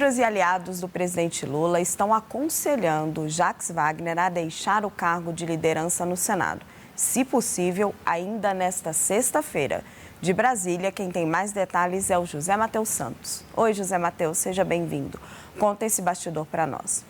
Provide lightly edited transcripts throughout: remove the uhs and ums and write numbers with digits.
Ministros e aliados do presidente Lula estão aconselhando Jacques Wagner a deixar o cargo de liderança no Senado, se possível, ainda nesta sexta-feira. De Brasília, quem tem mais detalhes é o José Matheus Santos. Oi, José Matheus, seja bem-vindo. Conta esse bastidor para nós.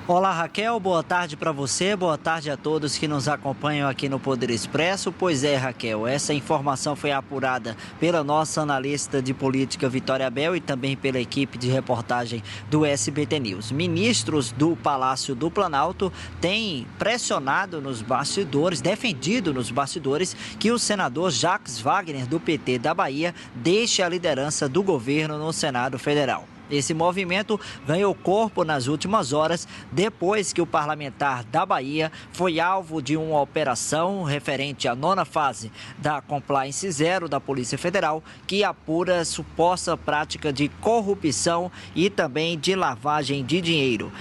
Olá, Raquel, boa tarde para você, boa tarde a todos que nos acompanham aqui no Poder Expresso. Pois é, Raquel, essa informação foi apurada pela nossa analista de política, Vitória Bel, e também pela equipe de reportagem do SBT News. Ministros do Palácio do Planalto têm pressionado nos bastidores, defendido nos bastidores, que o senador Jacques Wagner, do PT da Bahia, deixe a liderança do governo no Senado Federal. Esse movimento ganhou corpo nas últimas horas, depois que o parlamentar da Bahia foi alvo de uma operação referente à 9ª fase da Compliance Zero da Polícia Federal, que apura suposta prática de corrupção e também de lavagem de dinheiro.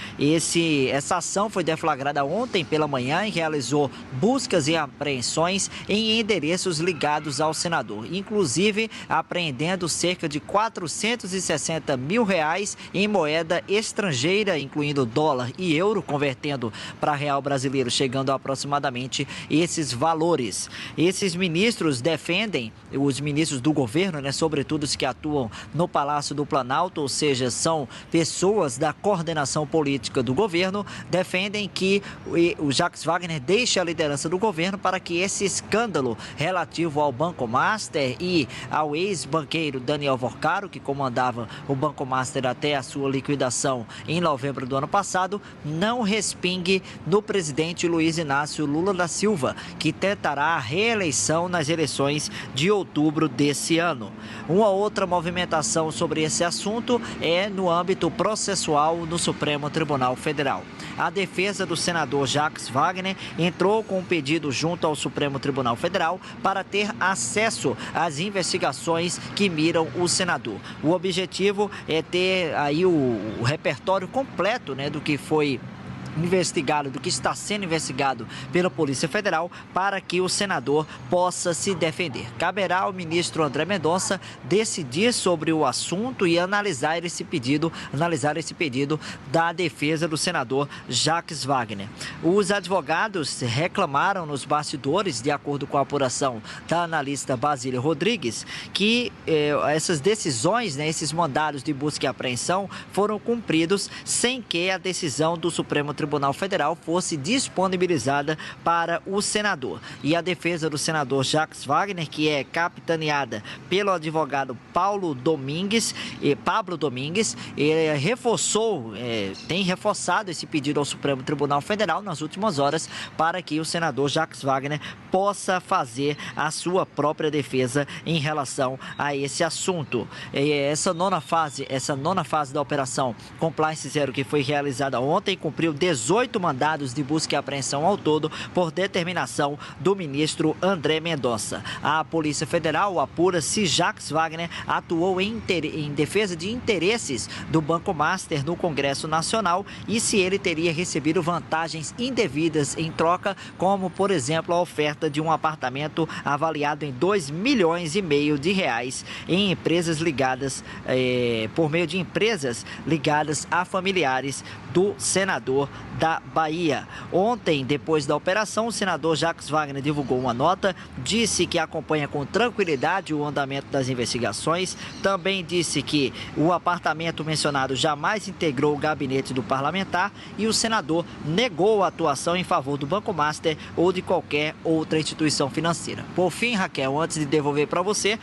Essa ação foi deflagrada ontem pela manhã e realizou buscas e apreensões em endereços ligados ao senador, inclusive apreendendo cerca de R$460 mil em moeda estrangeira, incluindo dólar e euro, convertendo para real brasileiro, chegando a aproximadamente esses valores. Esses ministros defendem, os ministros do governo, sobretudo os que atuam no Palácio do Planalto, ou seja, são pessoas da coordenação política do governo, defendem que o Jacques Wagner deixe a liderança do governo para que esse escândalo relativo ao Banco Master e ao ex-banqueiro Daniel Vorcaro, que comandava o Banco Master até a sua liquidação em novembro do ano passado, não respingue no presidente Luiz Inácio Lula da Silva, que tentará a reeleição nas eleições de outubro desse ano. Uma outra movimentação sobre esse assunto é no âmbito processual no Supremo Tribunal Federal. A defesa do senador Jacques Wagner entrou com um pedido junto ao Supremo Tribunal Federal para ter acesso às investigações que miram o senador. O objetivo é ter aí o repertório completo, do que foi investigado, do que está sendo investigado pela Polícia Federal, para que o senador possa se defender. Caberá ao ministro André Mendonça decidir sobre o assunto e analisar esse pedido da defesa do senador Jacques Wagner. Os advogados reclamaram nos bastidores, de acordo com a apuração da analista Basília Rodrigues, que essas decisões, esses mandados de busca e apreensão foram cumpridos sem que a decisão do Supremo Tribunal Federal fosse disponibilizada para o senador. E a defesa do senador Jacques Wagner, que é capitaneada pelo advogado Pablo Domingues, ele tem reforçado esse pedido ao Supremo Tribunal Federal nas últimas horas para que o senador Jacques Wagner possa fazer a sua própria defesa em relação a esse assunto. Essa nona fase da operação Compliance Zero, que foi realizada ontem, cumpriu 18 mandados de busca e apreensão ao todo, por determinação do ministro André Mendonça. A Polícia Federal apura se Jacques Wagner atuou em defesa de interesses do Banco Master no Congresso Nacional e se ele teria recebido vantagens indevidas em troca, como, por exemplo, a oferta de um apartamento avaliado em R$2,5 milhões em empresas ligadas, por meio de empresas ligadas a familiares do senador da Bahia. Ontem, depois da operação, o senador Jacques Wagner divulgou uma nota, disse que acompanha com tranquilidade o andamento das investigações, também disse que o apartamento mencionado jamais integrou o gabinete do parlamentar e o senador negou a atuação em favor do Banco Master ou de qualquer outra instituição financeira. Por fim, Raquel, antes de devolver para você,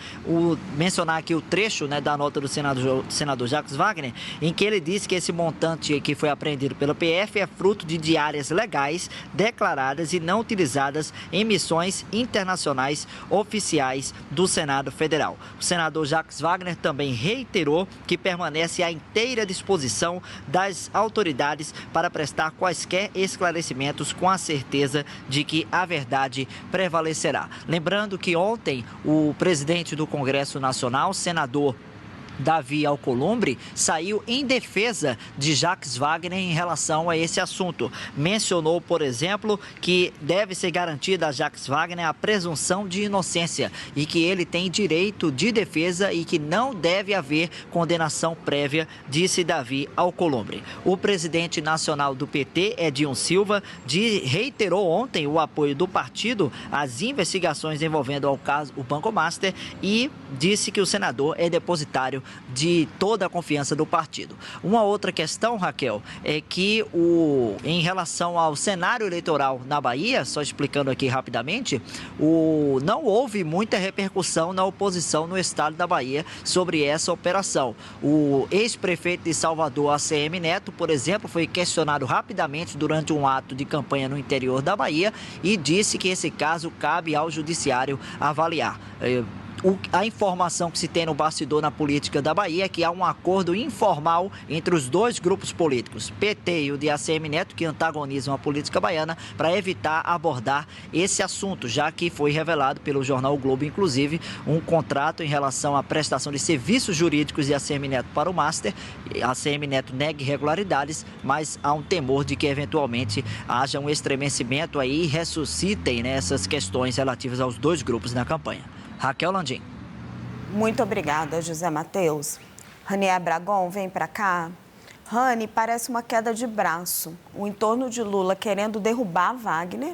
mencionar aqui o trecho da nota do senador Jacques Wagner, em que ele disse que esse montante que foi apreendido pela PF é fruto de diárias legais declaradas e não utilizadas em missões internacionais oficiais do Senado Federal. O senador Jacques Wagner também reiterou que permanece à inteira disposição das autoridades para prestar quaisquer esclarecimentos com a certeza de que a verdade prevalecerá. Lembrando que ontem o presidente do Congresso Nacional, senador Davi Alcolumbre, saiu em defesa de Jacques Wagner em relação a esse assunto. Mencionou, por exemplo, que deve ser garantida a Jacques Wagner a presunção de inocência e que ele tem direito de defesa e que não deve haver condenação prévia, disse Davi Alcolumbre. O presidente nacional do PT, Edinho Silva, reiterou ontem o apoio do partido às investigações envolvendo ao caso o Banco Master e disse que o senador é depositário de toda a confiança do partido. Uma outra questão, Raquel, é que em relação ao cenário eleitoral na Bahia, só explicando aqui rapidamente, não houve muita repercussão na oposição no estado da Bahia sobre essa operação. O ex-prefeito de Salvador, ACM Neto, por exemplo, foi questionado rapidamente durante um ato de campanha no interior da Bahia e disse que esse caso cabe ao judiciário avaliar. A informação que se tem no bastidor na política da Bahia é que há um acordo informal entre os dois grupos políticos, PT e o de ACM Neto, que antagonizam a política baiana, para evitar abordar esse assunto, já que foi revelado pelo jornal o Globo, inclusive, um contrato em relação à prestação de serviços jurídicos de ACM Neto para o Master. A ACM Neto nega irregularidades, mas há um temor de que eventualmente haja um estremecimento aí e ressuscitem, né, essas questões relativas aos dois grupos na campanha. Raquel Landim. Muito obrigada, José Matheus. Ranier Bragon, vem para cá. Rani, parece uma queda de braço. O entorno de Lula querendo derrubar Wagner,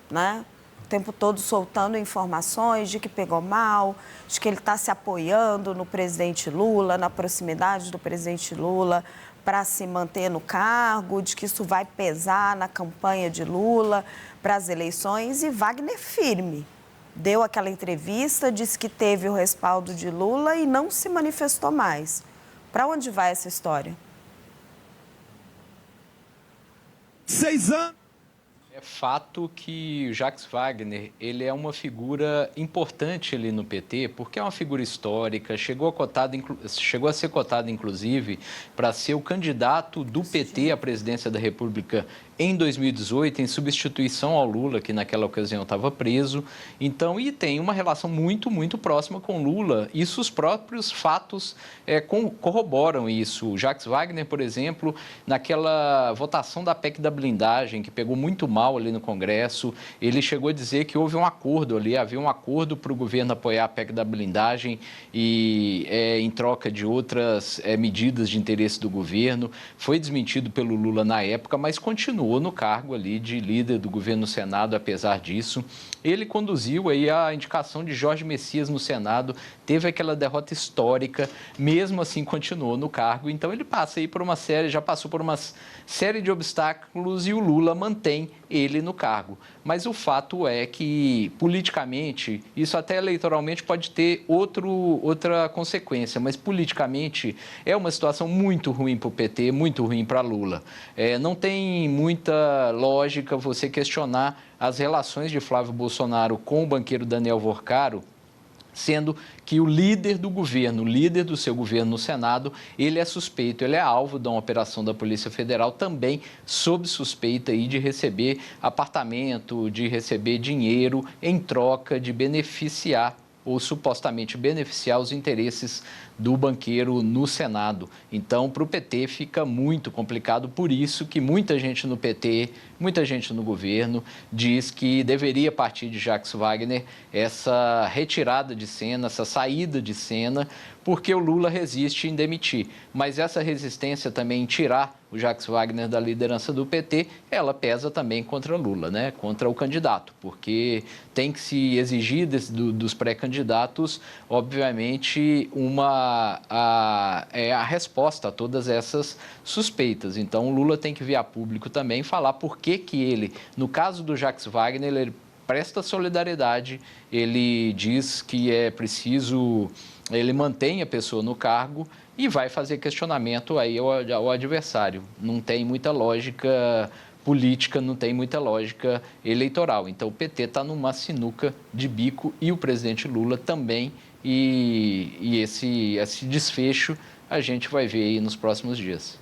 né? O tempo todo soltando informações de que pegou mal, de que ele está se apoiando no presidente Lula, na proximidade do presidente Lula para se manter no cargo, de que isso vai pesar na campanha de Lula para as eleições e Wagner firme. Deu aquela entrevista, disse que teve o respaldo de Lula e não se manifestou mais. Para onde vai essa história? 6 anos. É fato que o Jacques Wagner, ele é uma figura importante ali no PT, porque é uma figura histórica, chegou a ser cotado, inclusive, para ser o candidato do PT à presidência da República em 2018, em substituição ao Lula, que naquela ocasião estava preso. Então, e tem uma relação muito, muito próxima com Lula. Isso, os próprios fatos corroboram isso. O Jacques Wagner, por exemplo, naquela votação da PEC da blindagem, que pegou muito mal ali no Congresso, ele chegou a dizer que houve um acordo ali, havia um acordo para o governo apoiar a PEC da blindagem e em troca de outras medidas de interesse do governo. Foi desmentido pelo Lula na época, mas continuou no cargo ali de líder do governo no Senado, apesar disso. Ele conduziu aí a indicação de Jorge Messias no Senado, teve aquela derrota histórica, mesmo assim continuou no cargo. Então ele passa aí já passou por uma série de obstáculos e o Lula mantém ele no cargo. Mas o fato é que, politicamente, isso até eleitoralmente pode ter outra consequência, mas politicamente é uma situação muito ruim para o PT, muito ruim para Lula. Não tem muita lógica você questionar as relações de Flávio Bolsonaro com o banqueiro Daniel Vorcaro, sendo que o líder do governo, o líder do seu governo no Senado, ele é suspeito, ele é alvo de uma operação da Polícia Federal, também sob suspeita aí de receber apartamento, de receber dinheiro em troca de beneficiar ou supostamente beneficiar os interesses do banqueiro no Senado. Então, para o PT fica muito complicado, por isso que muita gente no PT, muita gente no governo, diz que deveria partir de Jacques Wagner essa retirada de cena, essa saída de cena, porque o Lula resiste em demitir. Mas essa resistência também em tirar o Jacques Wagner da liderança do PT, ela pesa também contra Lula, né? Contra o candidato, porque tem que se exigir dos pré-candidatos, obviamente, a resposta a todas essas suspeitas. Então, o Lula tem que vir a público também falar por que ele, no caso do Jacques Wagner, ele presta solidariedade, ele diz que é preciso, ele mantém a pessoa no cargo e vai fazer questionamento aí ao adversário. Não tem muita lógica política, não tem muita lógica eleitoral. Então, o PT está numa sinuca de bico e o presidente Lula também. E esse desfecho a gente vai ver aí nos próximos dias.